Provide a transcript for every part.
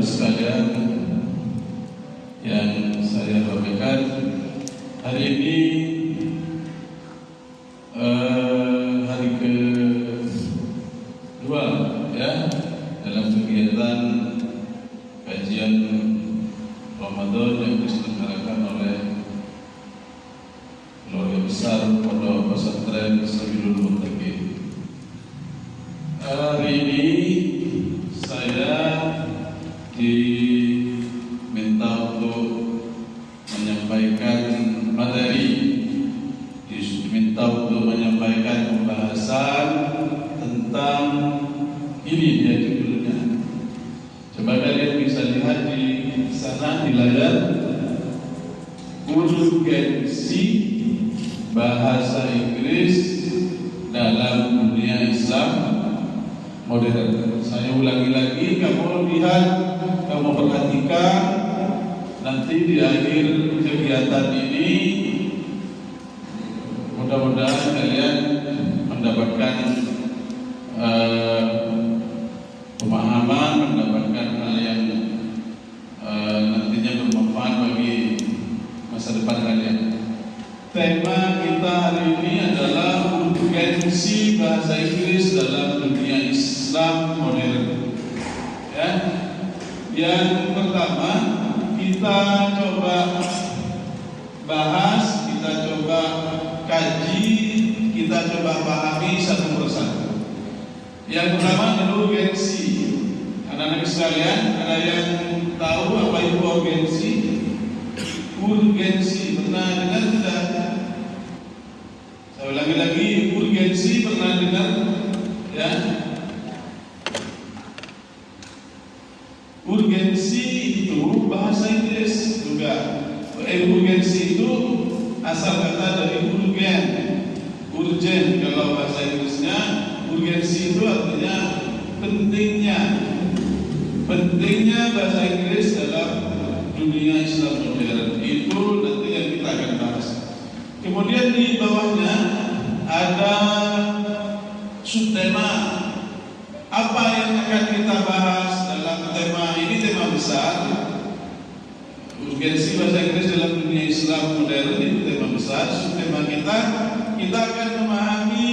sekalian yang saya sampaikan, hari ini hari kedua ya dalam kegiatan kajian Ramadan yang diselenggarakan oleh keluarga besar Pondok Pesantren Sabilul Muttaqin. Hari ini saya diminta untuk menyampaikan materi, diminta untuk menyampaikan pembahasan tentang ini dia judulnya. Coba kalian bisa lihat di sana di layar, urgensi bahasa Inggris dalam dunia Islam modern. Saya ulangi lagi, kamu lihat, kamu perhatikan, nanti di akhir kegiatan ini mudah-mudahan kalian mendapatkan pemahaman, mendapatkan hal yang nantinya bermanfaat bagi masa depan kalian. Tema kita hari ini adalah urgensi bahasa Inggris dalam dunia Islam modern. Ya, yang pertama kita coba bahas, kita coba kaji, kita coba pahami satu persatu. Yang pertama adalah urgensi. Anak-anak sekalian, ada yang tahu apa itu urgensi? Urgensi pernah dengar tidak? Saya ulangi lagi, urgensi pernah dengar? Ya. Urgensi itu bahasa Inggris juga. Urgensi itu asal kata dari urgen. Urgen kalau bahasa Inggrisnya, urgensi itu artinya pentingnya. Pentingnya bahasa Inggris dalam dunia Islam modern itu nanti yang kita akan bahas. Kemudian di bawahnya ada subtema. Apa yang akan kita bahas dalam tema ini, tema besar urgensi bahasa Inggris dalam dunia Islam modern, itu tema besar. Subtema kita akan memahami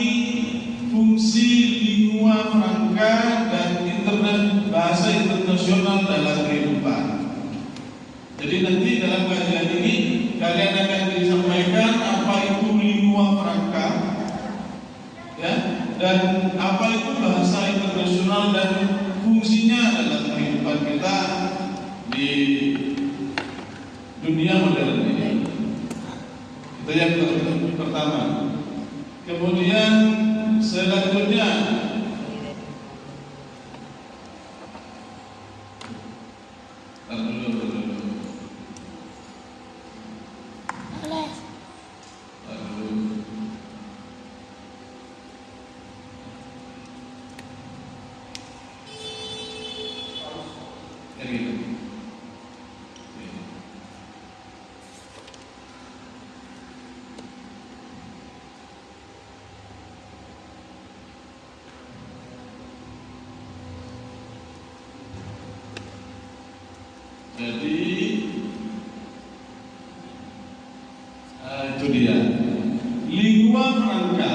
fungsi lingua franca dan bahasa internasional dalam kehidupan. Jadi nanti dalam kajian ini kalian akan disampaikan apa itu lingua franca, ya, dan apa itu bahasa internasional dan fungsinya dalam kehidupan kita di dunia modern ini. Itu yang pertama. Kemudian selanjutnya itu dia. Lingua franca,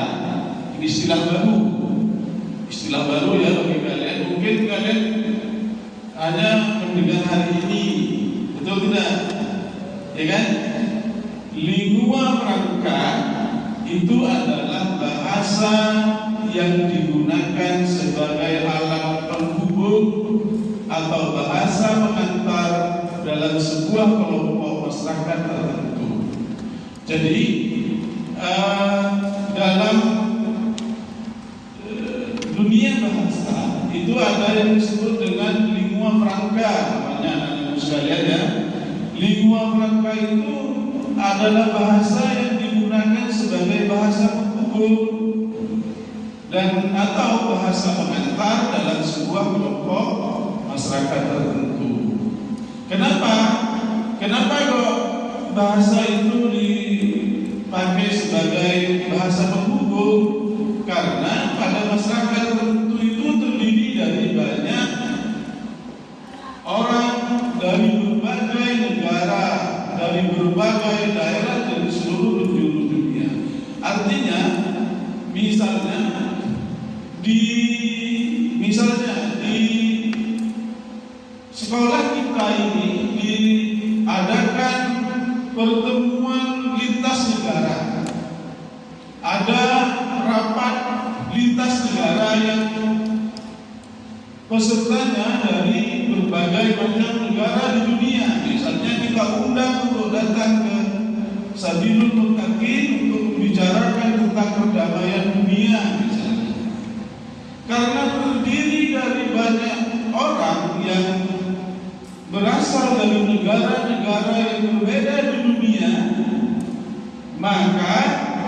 istilah baru ya bagi kalian. Mungkin kalian hanya mendengar hari ini, betul tidak? Ya kan? Lingua franca itu adalah bahasa yang digunakan sebagai alat penghubung atau bahasa pengantar dalam sebuah kelompok masyarakat tertentu. Jadi dalam dunia bahasa itu ada yang disebut dengan lingua franca, namanya anak-anak sekalian ya. Lingua franca itu adalah bahasa yang digunakan sebagai bahasa penghubung dan atau bahasa pengantar dalam sebuah kelompok masyarakat tertentu. Kenapa kok bahasa itu dipakai sebagai bahasa penghubung? Karena pada masyarakat tertentu itu terdiri dari banyak orang dari berbagai negara, dari berbagai daerah dari seluruh penjuru dunia. Artinya, misalnya di sekolah kita ini diadakan pertemuan lintas negara, ada rapat lintas negara yang pesertanya dari berbagai macam negara di dunia. Misalnya kita undang untuk datang ke Sabilul Muttaqin untuk membicarakan tentang perdamaian dunia misalnya. Karena terdiri dari banyak orang yang berasal dari negara-negara yang berbeda di dunia, maka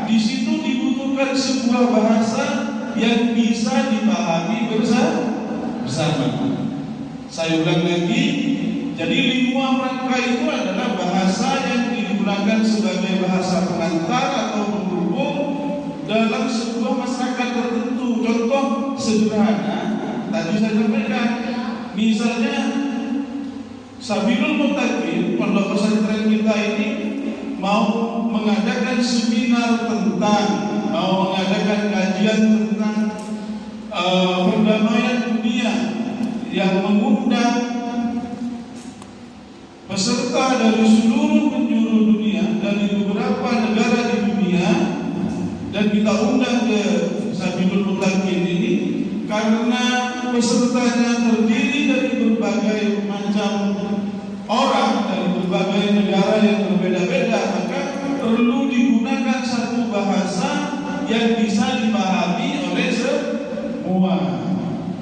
di situ dibutuhkan sebuah bahasa yang bisa dipahami bersama. Saya ulang lagi, jadi lingua franca itu adalah bahasa yang digunakan sebagai bahasa pengantar atau penghubung dalam sebuah masyarakat tertentu. Contoh sederhana, tadi saya sampaikan, misalnya Sabilul Muttaqin, pondok pesantren kita ini mau mengadakan seminar mau mengadakan kajian tentang perdamaian dunia yang mengundang peserta dari seluruh penjuru dunia, dari beberapa negara di dunia, dan kita undang ke Sabilul Muttaqin ini karena pesertanya terdiri dari berbagai macam orang dari berbagai negara yang berbeda-beda, maka perlu digunakan satu bahasa yang bisa dipahami oleh semua.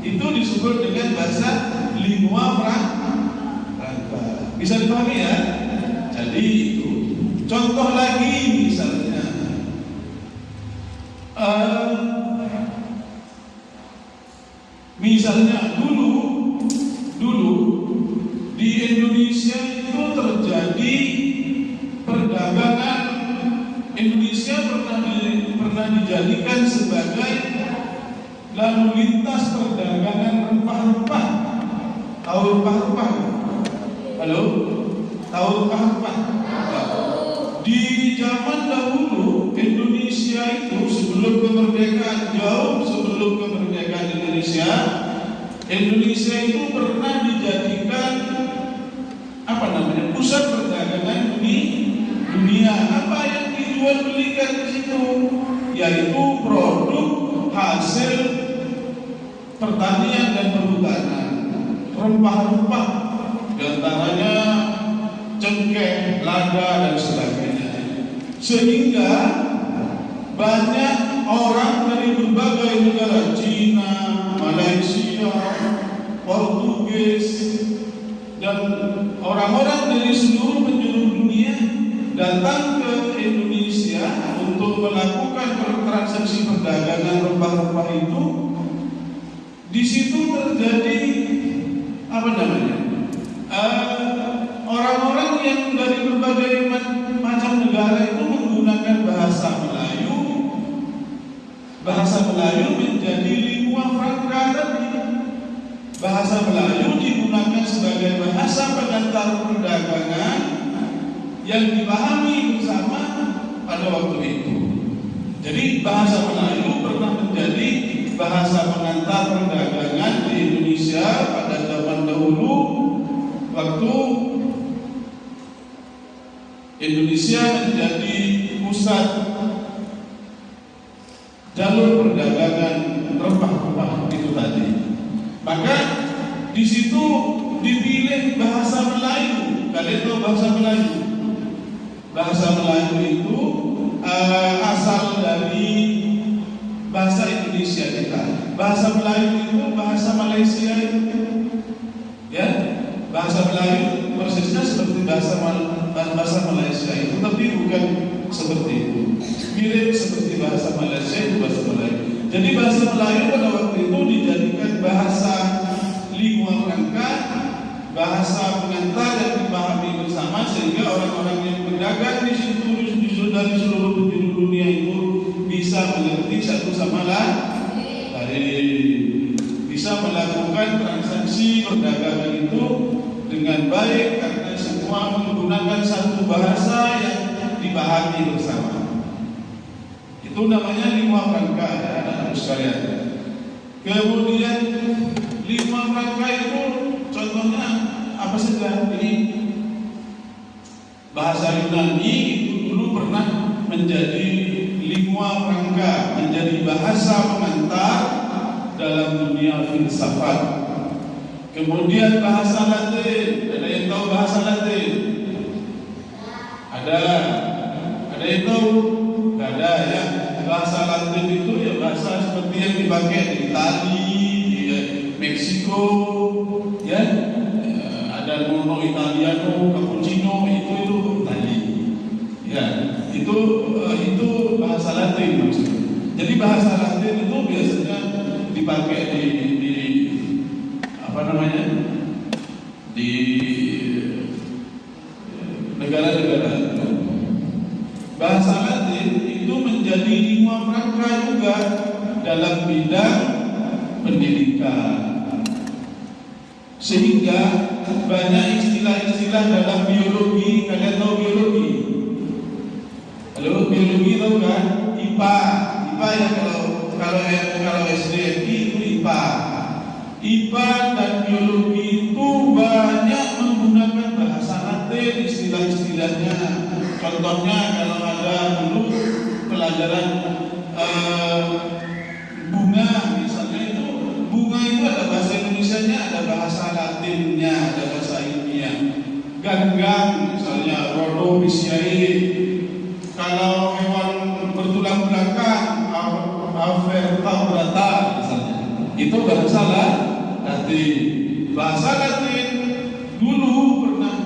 Itu disebut dengan bahasa lingua franca. Bisa dipahami ya? Jadi itu. Contoh lagi misalnya, dulu di Indonesia itu terjadi perdagangan. Indonesia pernah dijadikan sebagai lalu lintas perdagangan rempah-rempah. Tahu rempah-rempah? Halo? Tahu rempah-rempah? Di zaman dahulu Indonesia itu sebelum kemerdekaan, jauh sebelum kemerdekaan Indonesia itu pernah dijadikan pusat perdagangan di dunia. Apa yang dijual belikan di situ? Yaitu produk hasil pertanian dan perhutanan, rempah-rempah, diantaranya cengkeh, lada dan sebagainya. Sehingga banyak orang dari berbagai negara, Cina, Malaysia, Portugis, dan orang-orang dari seluruh penjuru dunia datang ke Indonesia untuk melakukan transaksi perdagangan rempah-rempah itu. Di situ terjadi orang-orang yang dari berbagai macam negara itu menggunakan bahasa Melayu. Bahasa Melayu menjadi lingua franca tadi. Bahasa Melayu digunakan sebagai bahasa pengantar perdagangan yang dipahami bersama pada waktu itu. Jadi bahasa Melayu pernah menjadi bahasa pengantar perdagangan di Indonesia pada zaman dahulu, waktu Indonesia menjadi pusat jalur perdagangan rempah-rempah itu tadi. Maka di situ dipilih bahasa Melayu. Kalian tahu bahasa Melayu? Bahasa Melayu itu asal dari bahasa Indonesia kita. Bahasa Melayu itu bahasa Malaysia itu, ya. Bahasa Melayu persisnya seperti bahasa Malaysia itu, tapi bukan seperti itu. Mirip seperti bahasa Malaysia itu bahasa Melayu. Jadi bahasa Melayu pada waktu itu dijadikan bahasa lingua franca, bahasa pengantar yang dipahami bersama, sehingga orang-orang yang berdagang di situ dari seluruh penjuru dunia itu bisa mengerti satu sama lain, bisa melakukan transaksi perdagangan itu dengan baik karena semua menggunakan satu bahasa yang dipahami bersama. Itu namanya lingua franca ya anak-anak sekalian. Kemudian lingua franca itu contohnya apa saja? Ini bahasa Yunani itu dulu pernah menjadi lingua franca, menjadi bahasa pengantar dalam dunia filsafat. Kemudian bahasa Latin, ada yang tahu bahasa Latin? Ada yang tahu? Tidak ada ya. Bahasa Latin itu ya bahasa seperti yang dipakai di Itali, di Meksiko, ya. Ada mono Italiano, cappuccino itu Itali, ya. Itu bahasa Latin maksudnya. Jadi bahasa Latin itu biasanya dipakai di di negara-negara. Bahasa Latin itu menjadi lingua franca juga dalam bidang pendidikan, sehingga banyak istilah-istilah dalam biologi. Kalian tahu biologi? Halo, biologi tahu kan? IPA ya, kalau SDMI itu IPA. IPA dan biologi itu banyak menggunakan bahasa Latin istilah-istilahnya. Contohnya kalau ada dulu pelajaran bunga misalnya, itu bunga itu ada bahasa Indonesianya, ada bahasa Latinnya, ada bahasa ilmiah. Ganggang misalnya Rhodophyceae. Kalau hewan bertulang belakang Avertebrata misalnya, itu bahasa Latin. Bahasa Latin dulu pernah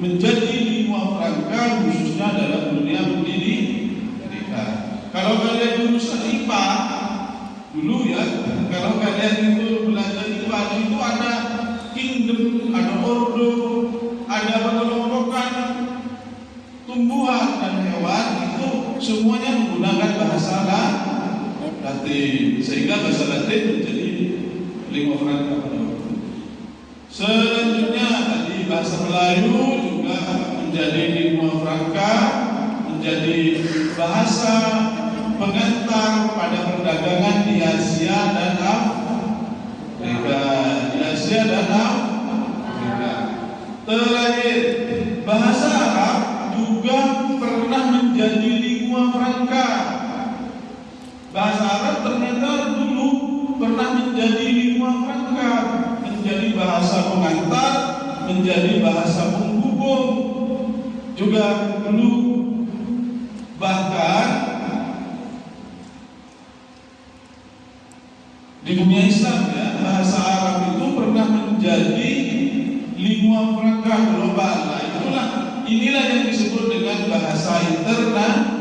menjadi lingua franca khususnya dalam dunia pendidikan. Kalau kalian jurusan IPA dulu ya, kalau kalian itu belajar IPA itu ada kingdom, ada ordo, ada pengelompokan tumbuhan dan hewan, itu semuanya menggunakan bahasa Latin, sehingga bahasa Latin menjadi lingua franca. Selanjutnya tadi bahasa Melayu juga menjadi lingua franca, menjadi bahasa pengantar pada perdagangan di Asia dan Afrika. Terakhir, bahasa Arab juga pernah menjadi lingua franca. Bahasa Arab ternyata dulu pernah menjadi lingua franca, menjadi bahasa pengantar, menjadi bahasa penghubung juga dulu. Bahkan di dunia Islam ya, bahasa Arab itu pernah menjadi lingua franca global. Nah, inilah yang disebut dengan bahasa internasional.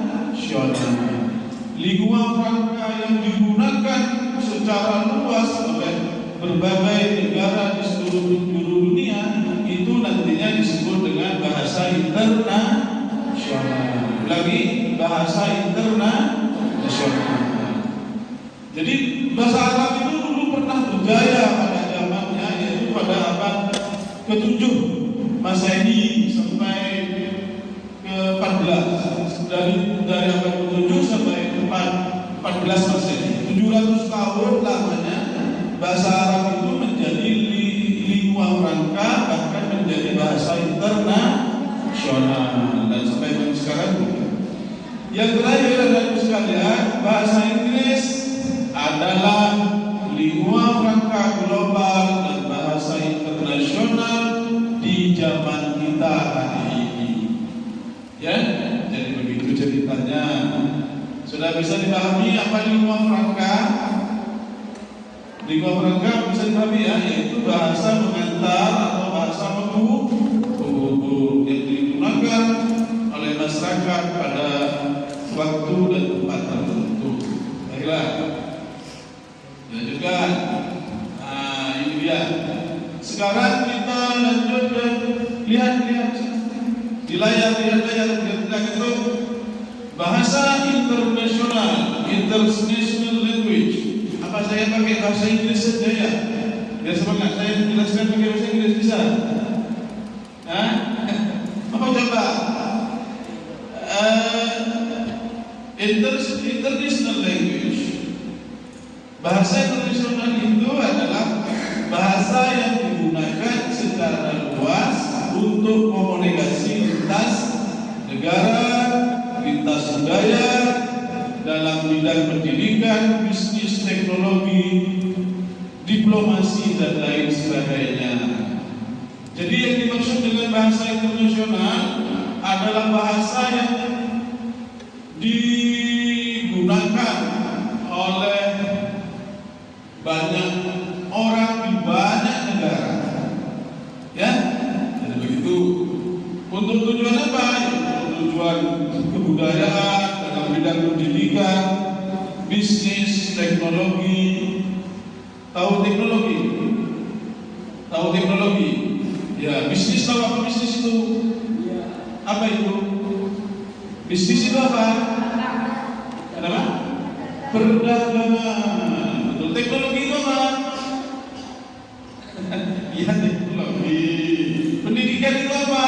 Lingua franca yang digunakan secara luas oleh berbagai negara di seluruh penjuru dunia itu nantinya disebut dengan bahasa internasional. Lagi bahasa internasional. Jadi bahasa Arab itu dulu pernah berjaya pada zamannya, yaitu pada abad ke-7 Masehi sampai ke-14. Dari abad ke-7 sampai ke-14 Masehi, 700 tahun lamanya bahasa Arab itu menjadi lingua franca, bahkan menjadi bahasa internasional, dan sampai sekarang. Yang terakhir adalah sekalian, bahasa Inggris adalah lingua franca global dan bahasa internasional di zaman kita hari ini. Ya, jadi begitu ceritanya. Sudah bisa dipahami apa lingua franca? Lingua franca bisa dipahami ya, yaitu bahasa pengantar atau bahasa penghubung yang digunakan oleh masyarakat pada waktu dan tempat tertentu. Baiklah. Lanjutkan. Nah, ini dia. Sekarang kita lanjut dan lihat di layar itu bahasa internasional, international language. Apa saya pakai bahasa Inggris saja ya? Biar semangat saya jelaskan pakai bahasa Inggris bisa. kedua, international language. Bahasa internasional itu adalah bahasa yang digunakan secara luas untuk komunikasi lintas negara, lintas budaya, dalam bidang pendidikan, bisnis, teknologi, diplomasi, dan lain sebagainya. Jadi yang dimaksud dengan bahasa internasional adalah bahasa yang digunakan oleh banyak orang di banyak negara, ya. Jadi begitu. Untuk tujuan apa? Untuk tujuan kebudayaan dalam bidang pendidikan, bisnis, teknologi. Tahu teknologi? Tahu teknologi? Ya, bisnis tahu apa bisnis itu? Apa itu? Bisnis itu apa? Kenapa? Perdagangan. Betul. Teknologi itu apa? Iya, teknologi. Pendidikan itu apa?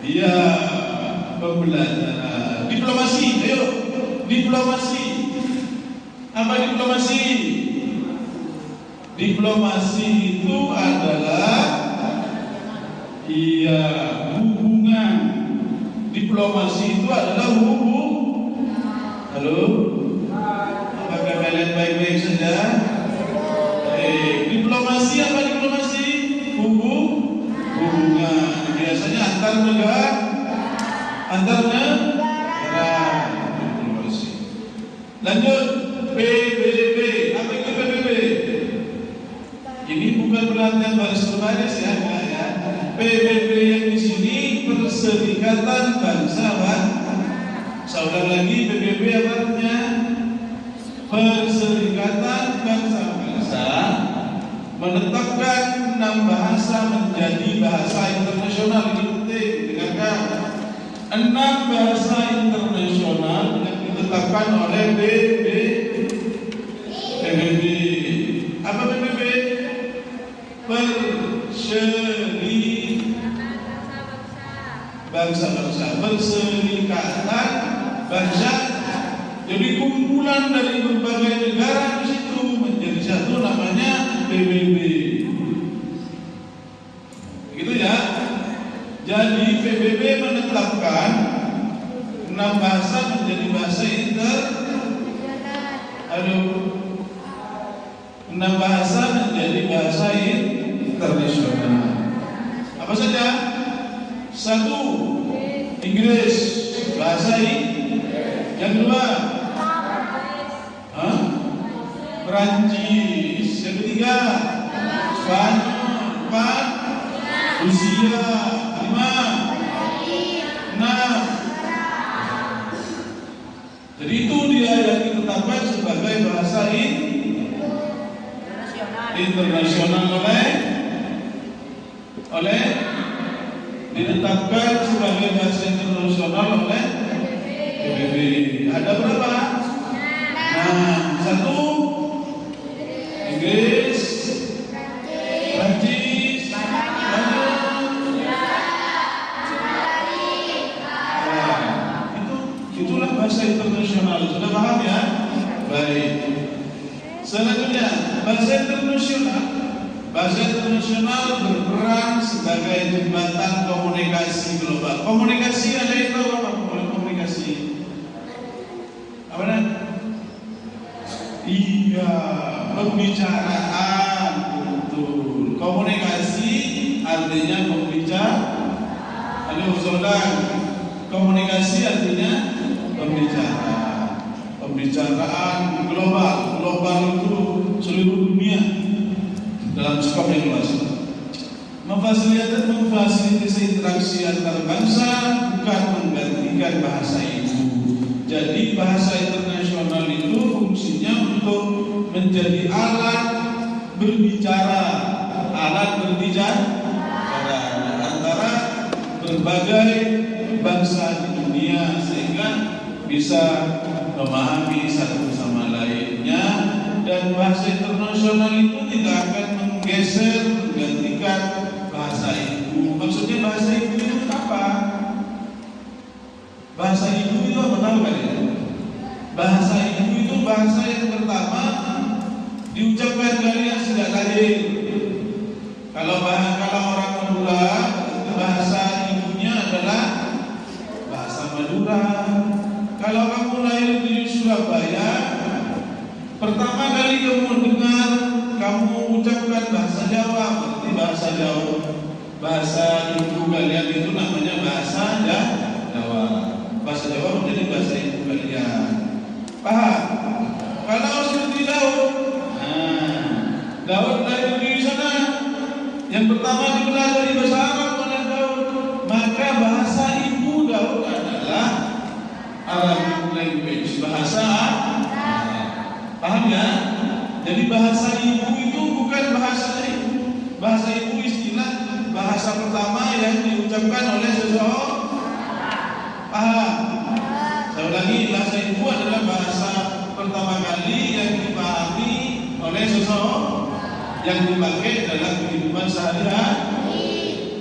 Iya, pembelajaran. Diplomasi, ayo. Diplomasi. Apa diplomasi? Diplomasi itu adalah hubungan. Diplomasi itu adalah Halo? Apakah kalian baik-baik saja? Diplomasi apa diplomasi? Hubungan. Biasanya antar negara. Diplomasi. Lanjut, PBB. Apa itu PBB? Ini bukan pelatihan baris berbaris ya. PBB yang di sini Perserikatan Bangsa-Bangsa. Saudara lagi PBB apa artinya? Perserikatan Bangsa-Bangsa menetapkan 6 bahasa menjadi bahasa internasional. Ini penting, dengarkan. 6 bahasa internasional yang ditetapkan oleh PBB. Apa PBB? Bangsa-bangsa, Perserikatan Bangsa. Jadi kumpulan dari berbagai negara di situ menjadi satu, namanya PBB. Begitu ya. Jadi PBB menetapkan 6 bahasa menjadi bahasa enam bahasa menjadi bahasa internasional. Apa saja? 1. Inggris, bahasa yang kedua, Perancis. Yang ketiga, Spanyol. 4. Rusia. 5. 6. Jadi itu dia yang ditetapkan sebagai bahasa internasional oleh ditetapkan sebagai bahasa internasional oleh PBB. Ada berapa? 1. Inggris, Prancis, itulah bahasa internasional. Sudah paham ya? Baik. Selanjutnya, bahasa internasional berperan sebagai jembatan komunikasi global. Komunikasi ada itu apa? Komunikasi apa? Iya, pembicaraan. Betul. Komunikasi artinya pembicaraan. Komunikasi artinya pembicaraan global itu seluruh dunia dalam skop yang luas. Memfasilitasi interaksi antar bangsa, bukan menggantikan bahasa ibu. Jadi bahasa internasional itu fungsinya untuk menjadi alat berbicara antara berbagai bangsa di dunia, sehingga bisa memahami satu sama lainnya. Dan bahasa internasional itu tidak akan menggantikan bahasa ibu. Maksudnya bahasa ibu itu apa? Bahasa ibu itu apa tahu kan ya? Bahasa ibu itu bahasa yang pertama diucapkan dari yang sudah lahir. Kalau orang Madura, bahasa ibunya adalah bahasa Madura. Kalau kamu lahir di Surabaya, pertama kali kamu dengar, kamu ucapkan bahasa Jawa, berarti bahasa Jawa. Bahasa ibu kalian itu namanya bahasa Jawa. Bahasa Jawa menjadi bahasa ibu kalian. Paham? Kalau seperti Daud, Daud lahir di sana. Yang pertama dipelajari bahasa Arab oleh Daud, maka bahasa ibu Daud adalah Arabic language, bahasa Arab. Paham ya? Jadi bahasa ibu itu bukan bahasa ibu. Bahasa ibu istilah bahasa pertama yang diucapkan oleh seseorang. Paham? Saya ulangi, bahasa ibu adalah bahasa pertama kali yang dipahami oleh seseorang, yang dipakai dalam kehidupan sehari-hari.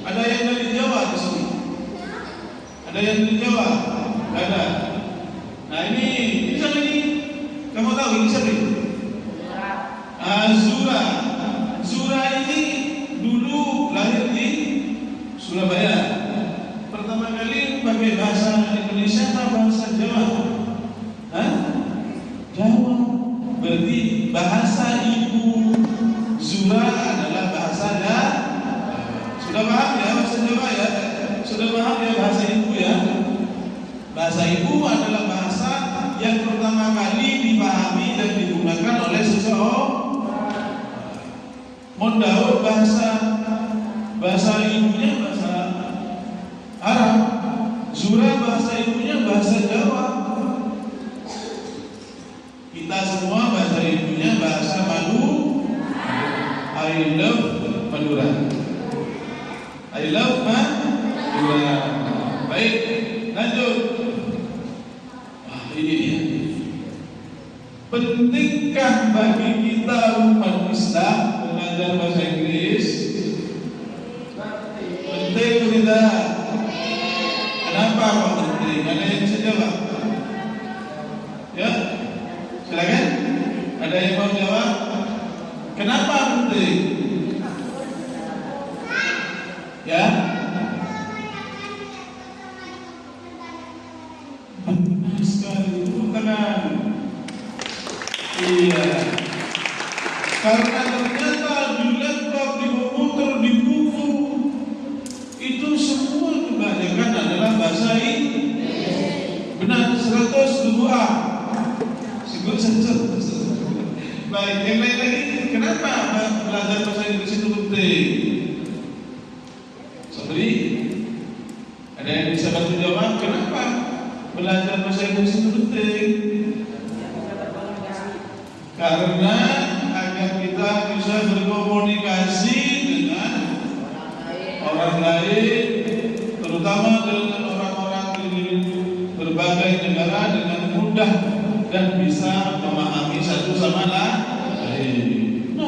Ada yang dari Jawa di sini? Ada yang dari Jawa? Ada. Nah ini siapa ini? Kamu tahu ini siapa ini? Zura. Zura ini dulu lahir di Surabaya. Pertama kali pakai bahasa Indonesia atau bahasa Jawa? Jawa. Berarti bahasa ibu Zura adalah bahasa Jawa. Sudah paham ya bahasa Jawa ya? Sudah paham ya bahasa ibu ya? Bahasa ibu adalah bahasa yang pertama kali dipahami dan digunakan oleh seseorang. Daud bahasa ibunya bahasa Arab. Zura bahasa ibunya bahasa Jawa. Kita semua bahasa ibunya bahasa Madu. I love Madura. I love Madura. Baik, lanjut. Ini dia. Pentingkah bagi kita umat Islam belajar bahasa Inggris? Penting atau tidak? Kenapa kok penting? Ada yang bisa jawab? Ya, silakan. Ada yang mau jawab? Kenapa penting? Ya, benar sekali. Tenang. Iya. Karena ternyata di laptop, di komputer, di buku itu semua kebanyakan adalah bahasa Inggris. Benar, 102A. Baik, yang lain lagi, kenapa belajar bahasa Inggris itu penting? Sorry, ada yang bisa bantu jawab? Kenapa belajar bahasa Inggris itu penting? Karena agar kita bisa berkomunikasi dengan orang lain, terutama dengan orang-orang di berbagai negara dengan mudah dan bisa memahami satu sama lain.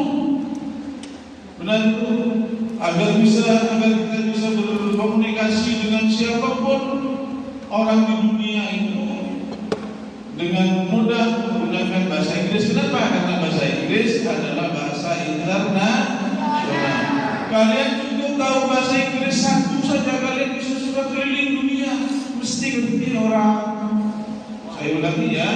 Benar itu. Agar kita bisa berkomunikasi dengan siapapun orang di dunia itu dengan mudah menggunakan bahasa Inggris. Kenapa? Karena bahasa Inggris adalah bahasa internasional. Kalian juga tahu bahasa Inggris satu saja kalian bisa sudah keliling dunia, mesti ngerti orang. Saya ulangi ya,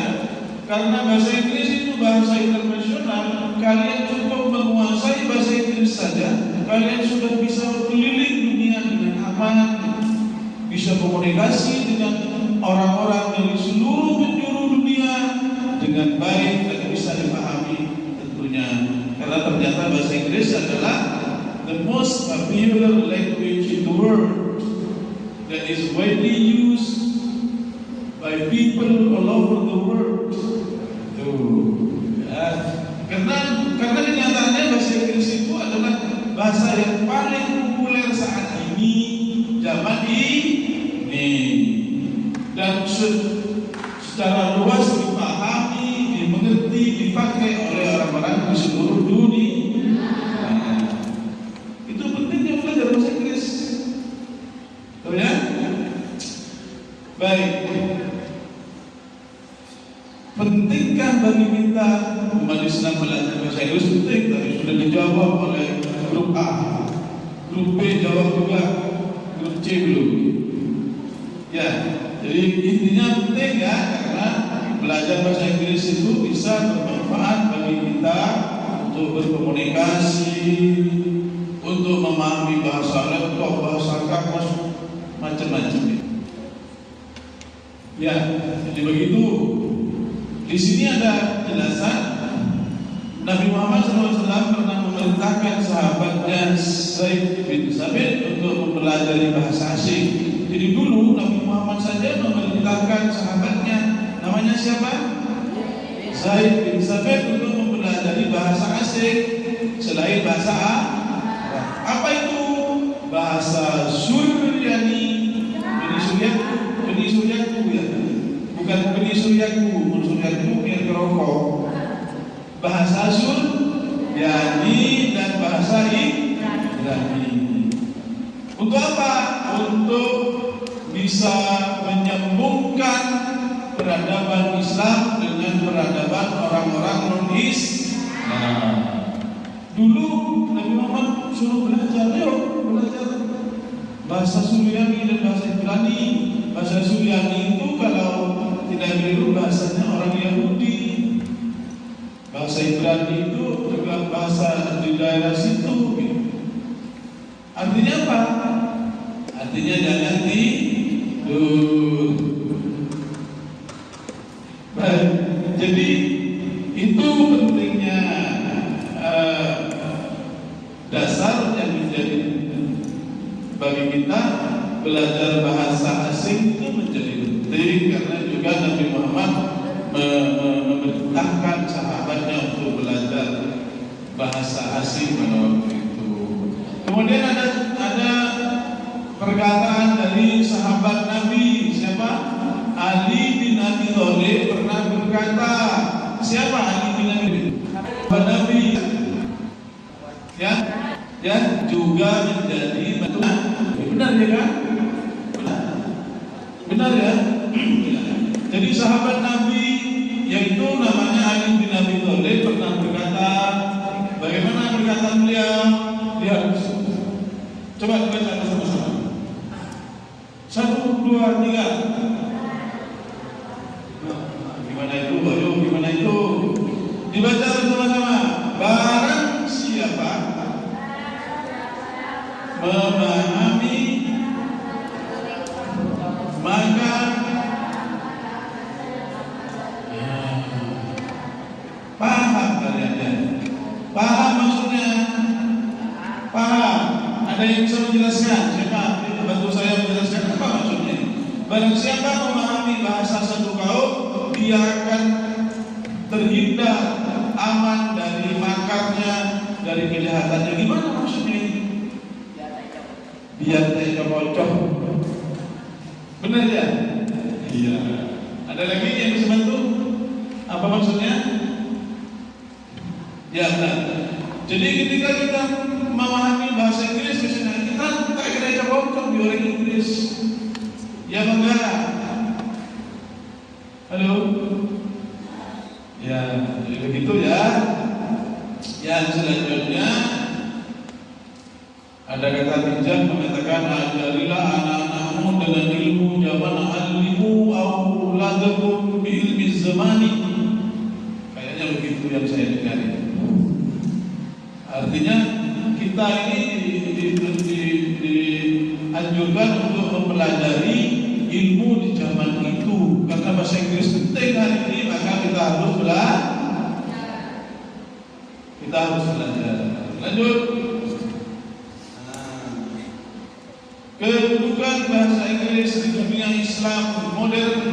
karena bahasa Inggris itu bahasa internasional. Kalian cukup menguasai bahasa Inggris saja, kalian sudah bisa berkeliling dunia dengan aman, bisa komunikasi dengan orang-orang dari seluruh penjuru dunia dengan baik dan bisa dipahami tentunya. Karena ternyata bahasa Inggris adalah the most popular language in the world that is widely used by people all over the world. Ya. Karena kenyataannya bahasa Inggris itu adalah bahasa yang paling populer saat ini, zaman ini, dan secara luas dipahami, dimengerti, dipakai oleh orang-orang di seluruh dunia. Itu pentingnya belajar bahasa Inggris. Tahu ya? Baik. juga grup C belum? Ya, jadi intinya penting ya, karena belajar bahasa Inggris itu bisa bermanfaat bagi kita untuk berkomunikasi, untuk memahami bahasa laptop, bahasa kamus, macam-macam. Ya, jadi begitu. Di sini ada penjelasan Nabi Muhammad SAW pernah memerintahkan sahabatnya Zaid bin Sabit untuk mempelajari bahasa asing. Jadi dulu Nabi Muhammad saja memerintahkan sahabatnya, namanya siapa? Zaid bin Sabit, untuk mempelajari bahasa asing selain bahasa Arab. Apa itu? Bahasa Suryani. Benih Suryaku ya. Bukan benih Suryaku biar kerokok. Bahasa Suryani dan bahasa Ibrani. Untuk apa? Untuk bisa menyambungkan peradaban Islam dengan peradaban orang-orang non-Islam. Dulu Nabi Muhammad suruh belajar bahasa Suryani dan bahasa Ibrani. Bahasa Suryani itu kalau tidak keliru bahasanya orang Yahudi. Bahasa Ibrani itu juga bahasa di daerah situ. Artinya apa? Artinya jangan tidur. Baik, jadi itu pentingnya dasar yang menjadi bagi kita belajar bahasa asing itu menjadi penting, karena juga Nabi Muhammad memerintahkan sahabatnya untuk belajar bahasa asing pada waktu itu. Kemudian ada perkataan dari sahabat Nabi, siapa? Ali bin Abi Thalib pernah berkata, siapa Ali bin Abi Thalib? Sahabat Nabi, ya juga menjadi benar ya kan? Benar ya? Jadi sahabat Nabi yaitu namanya Ali bin Abi Thalib pernah berkata, bagaimana perkataan beliau? Lihat, coba baca bersama-sama. 1, 2, 3. Gimana itu? Ayo, gimana itu? Dibaca bersama-sama. Barang siapa memahami, maka paham kalian ya? Paham maksudnya? Paham? Ada yang bisa menjelaskan? Siapa? Bantu saya menjelaskan apa maksudnya? Barang siapa memahami bahasa satu kaum, dia akan terhindar, aman dari makarnya, dari kejahatannya. Gimana maksudnya? Biar tidak bocor. Benar ya? Iya. Ada lagi yang bisa bantu? Apa maksudnya? Ya benar. Jadi ketika kita memahami bahasa Inggris, misalnya kita kira-kira bocor di orang Inggris. Ya bangga. Halo. Ya, jadi begitu ya. Yang selanjutnya ada kata bijak mengatakan, ajarilah anak-anakmu dengan ilmu zaman, alimu auladakum bi ilmi zamani. Kayaknya begitu yang saya dengar. Artinya kita ini dianjurkan untuk mempelajari ilmu di zaman itu, karena bahasa Inggris penting hari ini, maka kita harus belajar. Lanjut. Kedudukan bahasa Inggris di dunia Islam modern.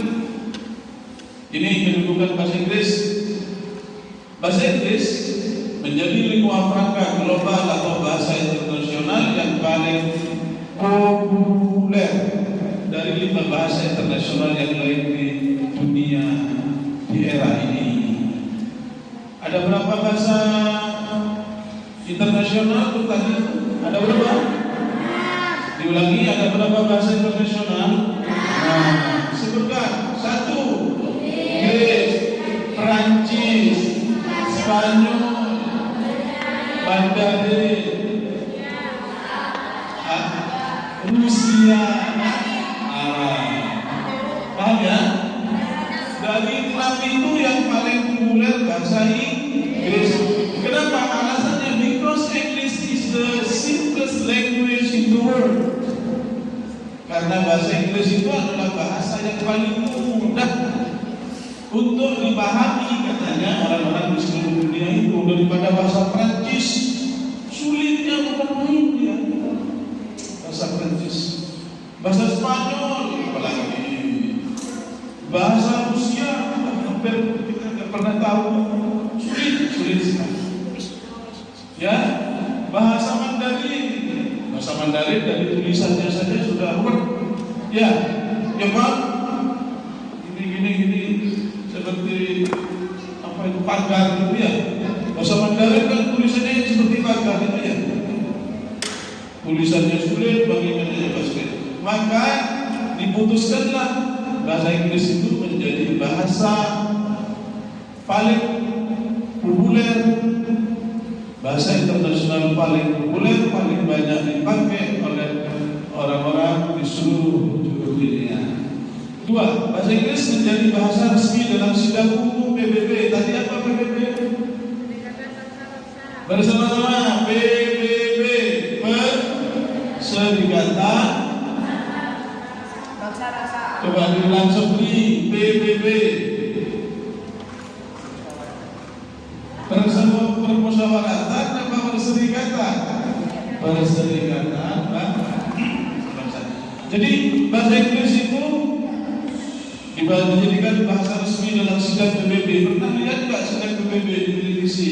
Ini kedudukan bahasa Inggris. Bahasa Inggris menjadi lingua franca global atau bahasa internasional yang paling populer dari 5 bahasa internasional yang lain di dunia di era ini. Ada berapa bahasa internasional tuh tadi? Ada berapa? Diulangi, ada berapa bahasa internasional? Nah, sebutkan. 1, Inggris, Perancis, Spanyol, Mandarin, Rusia, Arab. Paham ya? Dari 6 itu yang paling populer bahasa Inggris. Kenapa? Alasannya because English is the simplest language in the world. Karena bahasa Inggris itu adalah bahasa yang paling mudah untuk dipahami, katanya orang-orang di seluruh dunia itu, daripada bahasa Prancis. Sulitnya bukan main ya. Bahasa Prancis, bahasa Spanyol, apalagi bahasa Rusia, hampir kita tidak pernah tahu, sulit sekali. Ya, bahasa Mandarin dari tulisannya saja sudah ya, ya Pak, gini, seperti apa itu pagar gitu ya. Bahasa Mandarin kan tulisannya seperti pagar itu ya. Tulisannya sulit, bagaimana sulit. Maka diputuskanlah bahasa Inggris itu menjadi bahasa paling populer, bahasa internasional paling populer, paling banyak dipakai oleh orang-orang di seluruh dunia. 2. Bahasa Inggris menjadi bahasa resmi dalam sidang umum PBB. Tadi apa PBB? Bersama-sama PBB, Perserikatan. Coba langsung di PBB, permusyawaratan apa perserikatan? Perserikatan. Jadi bahasa Inggris itu dijadikan bahasa resmi dalam sidang PBB. Pernah lihat nggak sidang PBB di televisi?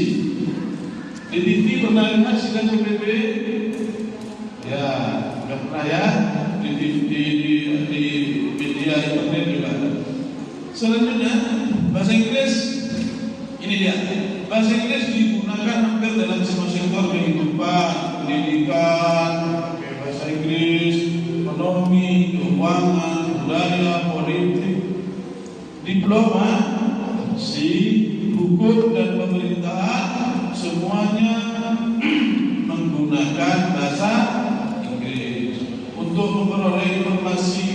Di TV pernah lihat sidang PBB? Ya, nggak pernah ya. Di media internet juga. Selanjutnya bahasa Inggris ini dia. Bahasa Inggris digunakan hampir dalam semua sektor kehidupan, pendidikan, bahasa Inggris, ekonomi, keuangan, budaya, politik, diplomasi, hukum dan pemerintahan, semuanya menggunakan bahasa Inggris. Untuk memperoleh informasi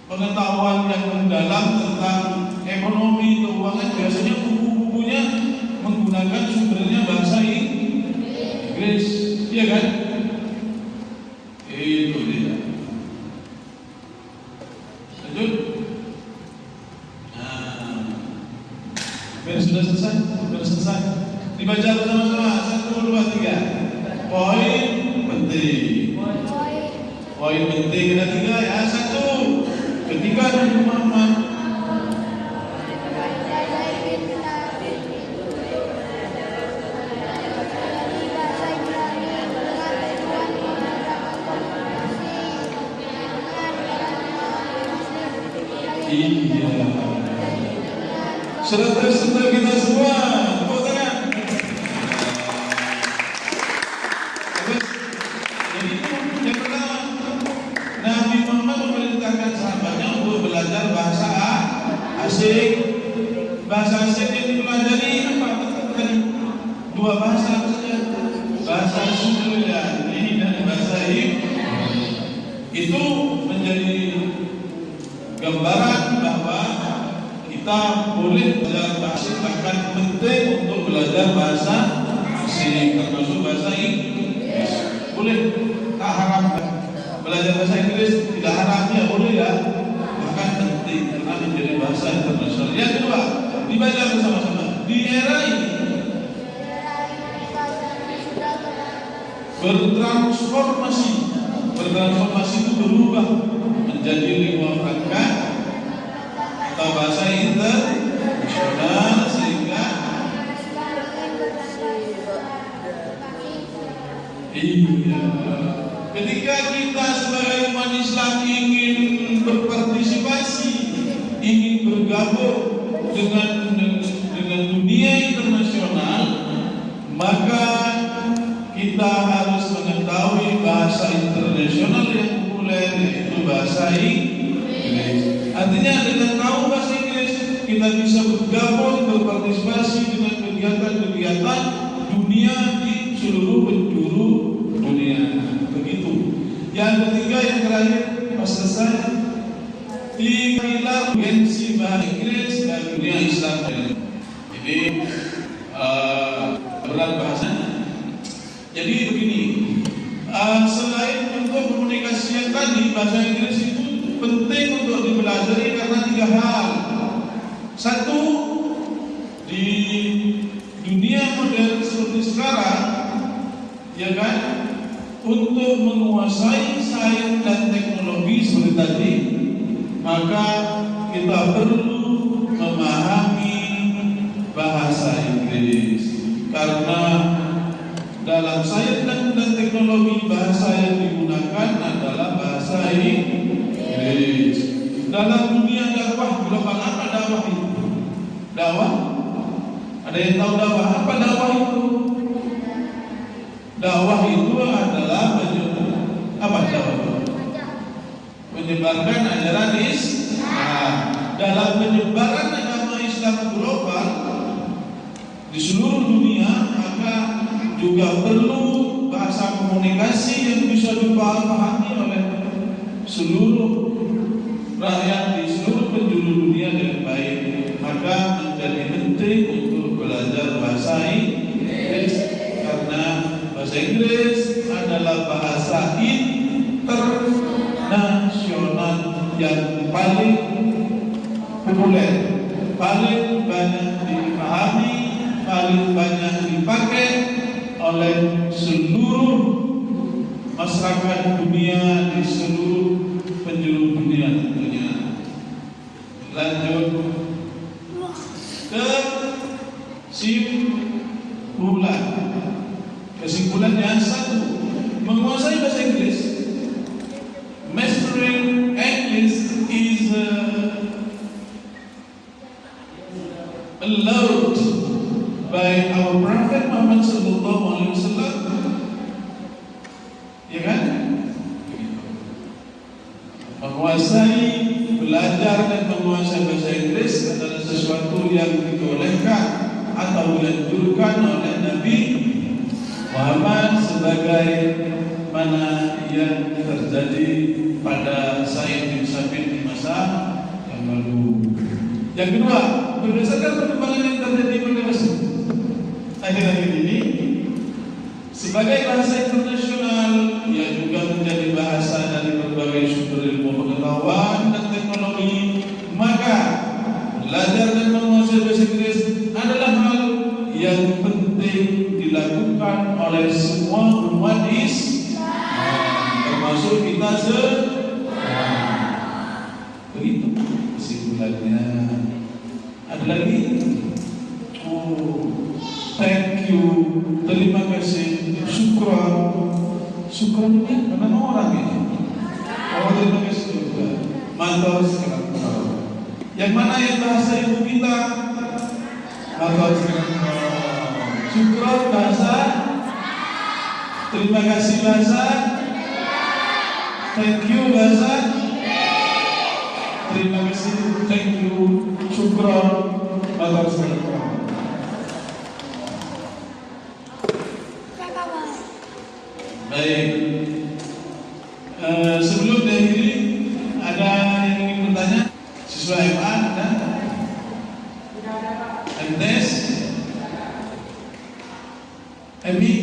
pengetahuan yang mendalam tentang ekonomi, keuangan, biasanya buku-bukunya menggunakan sumbernya bahasa Inggris, iya kan? Itu dia. Lanjut. Sudah selesai. Dibaca bersama-sama. 1, 2, 3. Poin penting. Poin penting ada 3 ya. 1. Ketika Nabi Muhammad serta kita semua tepuk tangan. Jadi yang pertama, Nabi Muhammad memerintahkan sahabatnya untuk belajar bahasa asing. Bahasa asing yang dipelajari apa? 2 bahasa saja. Bahasa Suriani dan bahasa Inggris. Itu menjadi gambaran bahwa kita boleh belajar bahasa asing, bahkan penting untuk belajar bahasa asing, termasuk bahasa Inggris. Boleh, tak haram belajar bahasa Inggris, tidak haram ya, boleh ya, bahkan penting karena menjadi bahasa internasional. Yang kedua, dibaca bersama-sama. Di era ini bertransformasi itu berubah menjadi lingua franca atau bahasa internasional, sehingga ketika kita sebagai umat Islam ingin berpartisipasi, ingin bergabung dengan dunia internasional, maka kita harus mengetahui bahasa internasional yang populer, yaitu bahasa Inggris. Artinya dengan tahu bahasa Inggris, kita bisa bergabung, berpartisipasi dengan kegiatan-kegiatan dunia di seluruh penjuru dunia. Begitu. Yang ketiga, yang terakhir, pas selesai, tiga urgensi bahasa Inggris dan dunia Islam. Jadi berat bahasanya. Jadi begini, selain untuk komunikasi yang tadi, bahasa Inggris itu penting untuk dipelajari karena tiga hal. Satu, di dunia modern seperti sekarang, ya kan, untuk menguasai sains dan teknologi seperti tadi, maka kita perlu memahami bahasa Inggris. Karena dalam sains dan teknologi, bahasa yang digunakan adalah bahasa Inggris. Dalam dunia dakwah global, apa dakwah itu? Dakwah? Ada yang tahu dakwah? Apa dakwah itu? Dakwah itu adalah menyebarkan ajaran Islam. Dalam penyebaran agama Islam global di seluruh dunia, maka juga perlu bahasa komunikasi yang bisa dipahami oleh seluruh rakyat di seluruh penjuru dunia dengan baik. Maka menjadi penting untuk belajar bahasa Inggris, karena bahasa Inggris adalah bahasa internasional yang paling populer, paling banyak dipahami, paling banyak dipakai oleh seluruh masyarakat dunia di seluruh penjuru dunia tentunya. Lanjut ke kesimpulan. Kesimpulannya satu, menguasai bahasa Inggris. Mastering English is allowed by our Prophet Muhammad sallallahu alaihi wasallam. Ya kan? Menguasai, belajar dan menguasai bahasa Inggris adalah sesuatu yang dibolehkan atau dianjurkan oleh Nabi Muhammad sebagai mana yang terjadi pada Sa'id bin Sabit di masa yang lalu. Yang kedua, berdasarkan perkembangan yang terjadi pada masa akhir-akhir ini, sebagai bahasa internasional, ia juga menjadi bahasa dari berbagai sumber ilmu pengetahuan dan teknologi. Maka belajar dan menguasai bahasa Inggris adalah hal yang penting dilakukan oleh semua umat Islam, termasuk kita semua. Begitu kesimpulannya. Ada lagi? Thank you, terima kasih, syukran. Syukran ini karena orang ini. Terima kasih juga. Matur sekarang. Yang mana yang bahasa ibu kita? Matur sekarang. Syukran bahasa. Terima kasih bahasa. Thank you bahasa. Terima kasih. Thank you. Syukran. Matur sekarang. Baik, sebelum diakhiri, ada yang ingin bertanya? Siswa MA ada? MTS? MI?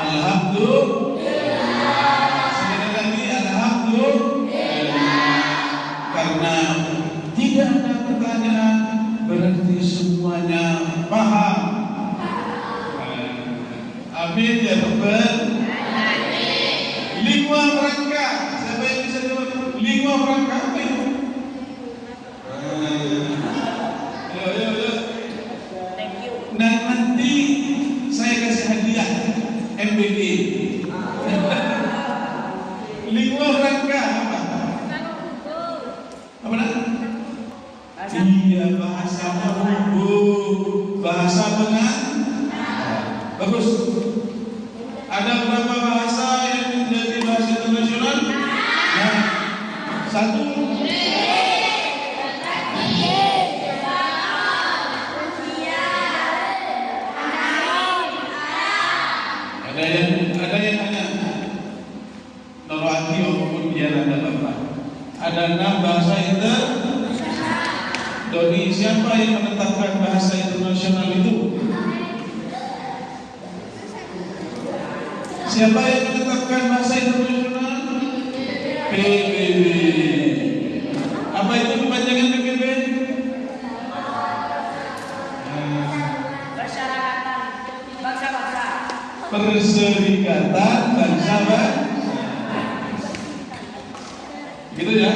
Alhamdulillah. Sekali lagi alhamdulillah. Karena tidak ada pertanyaan berarti semuanya paham. Amin ya Rabbal. Lingua franca. Siapa yang bisa jawab? Lingua franca apa itu? Ayo. Nah, nanti saya kasih hadiah MBG. Lingua franca apa? Apa nak? Iya, bahasa hubung, bahasa bagus. Ada berapa bahasa yang menjadi bahasa internasional? Ya. Satu. Ada yang hanya Norwati maupun biar ada Bapak. Ada 6 bahasa Doni, siapa yang menetapkan bahasa internasional itu? Siapa yang menetapkan bahasa internasional? PBB. Apa itu kepanjangan PBB? Perserikatan Bangsa-Bangsa. Gitu ya.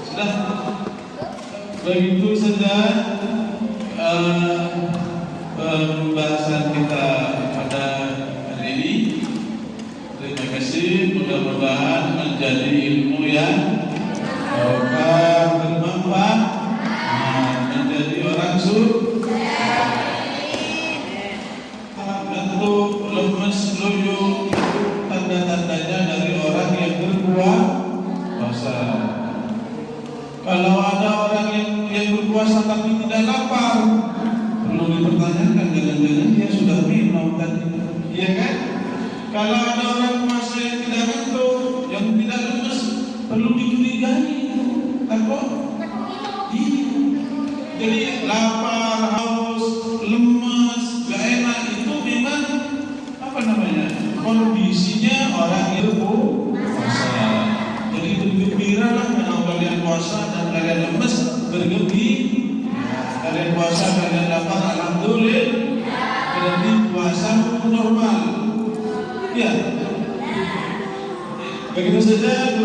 Sudah. Begitu saja pembahasan kita pada hari ini. Terima kasih. Mudah-mudahan menjadi ilmu yang bermanfaat, menjadi orang bentuk lemes loyo tanda-tandanya dari orang yang berpuasa. Kalau ada orang yang berpuasa tapi tidak lapar, perlu dipertanyakan, jangan-jangan dia sudah minum tadi, iya kan? Kalau ada orang puasa yang tidak ngantuk, yang tidak lemes, perlu dicurigai, takut. Jadi lapar, haus, lemes, gak enak itu memang kondisinya orang yang berpuasa. Jadi bergembiralah kalau kalian puasa dan kalian lemes, bergembira. Kalian puasa, kalian lapar, alhamdulillah. Berarti puasa normal. Ya. Begitu saja.